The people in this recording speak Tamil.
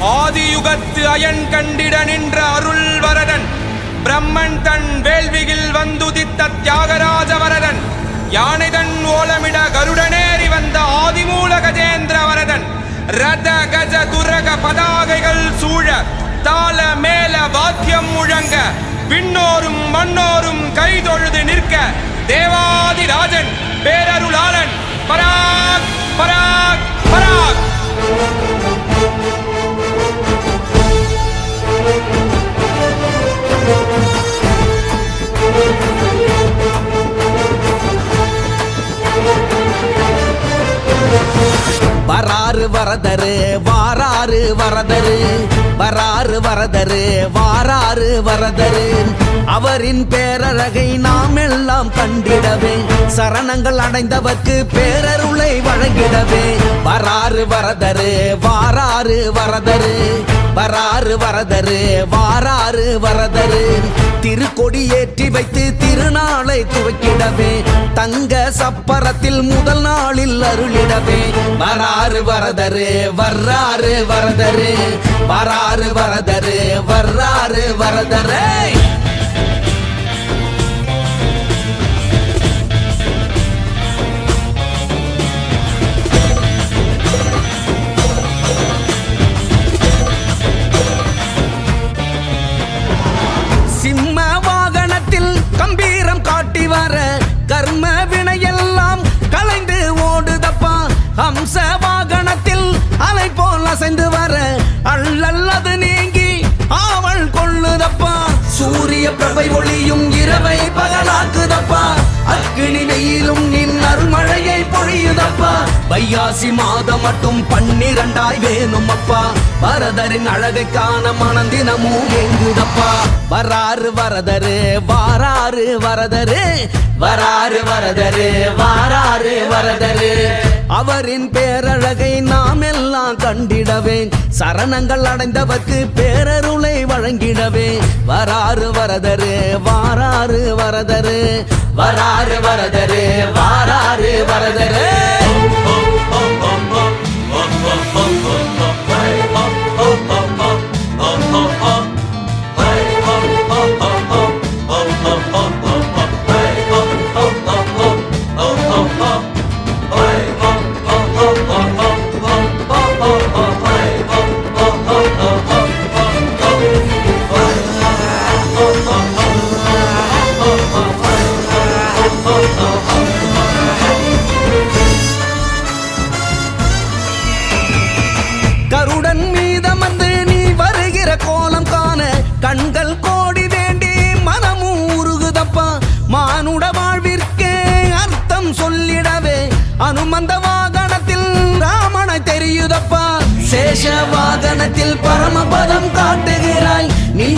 ஆதியுகத்து அயன் கண்டிட நின்ற அருள் வரதன் பிரம்மன் தன் வேள்வியில் வந்துதித்த தியாகராஜ வரதன் யானைதன் ஓலமிட கருடனேறி வந்த ஆதிமூல கஜேந்திர வரதன் ரத கஜ துரக பதாகைகள் சூழ தாள மேல வாத்தியம் முழங்க விண்ணோரும் மண்ணோரும் கைதொழுது நிற்க தேவாதிராஜன் பேரருளாளன் பராக் பராக் பராக். வராறு வரதரு வாராறு வரதரு வராறு வரதரு வாராறு வரதரு அவரின் பேரழகை நாம் எல்லாம் கண்டிடவே சரணங்கள் அடைந்தவர்க்கு பேரருளை வழங்கிடவே வராறு வரதரு வாராறு வரதரு வராறு வரதரு வாராறு வரதரு திருக்கொடி ஏற்றி வைத்து திருநாளை துவக்கிடவே தங்க சப்பரத்தில் முதல் நாளில் அருளிடவே வராறு வரதரு வர்றாறு வரதரு வராறு வரதரு வர்றாறு வரதரே. சிம்ம வாகனத்தில் கம்பீரம் காட்டி வர கர்ம வினையெல்லாம் கலைந்து ஓடுதப்பா ஹம்ச வாகனத்தில் அலை போல் அசைந்து வர அள்ளல்லது நீங்கி ஆவல் கொள்ளுதப்பா சூரிய பிரபை ஒளியும் இரவை பகலாக்குதப்பா அக்கினி வெயிலும் நின் அருள்மழையை பொழியுதப்பா வையாசி மாதம் மட்டும் 12 வேணும் அப்பா வரதரின் அழகை காண மனந்தினமும் ஏங்குதப்பா வராறு வரதரு வாராறு வரதரு வராறு வரதரு வாராறு வரதரு அவரின் பேரழகை நாம் எல்லாம் கண்டிடவே சரணங்கள் அடைந்தவர்க்கு பேரருளை வழங்கிடவே வராறு வரதரு வாராறு வரதரு வராறு வரதரு வாராறு வரதரு. கருடன் மீதம் வந்து நீ வருகிற கோலம் காண கண்கள் கோடி வேண்டி மனமும் உருகுதப்பா மானுட வாழ்விற்கே அர்த்தம் சொல்லிடவே அனுமந்த வாகனத்தில் ராமனை தெரியுதப்பா சேஷ வாகனத்தில் பரமபதம் காட்டுகிறாய் நீ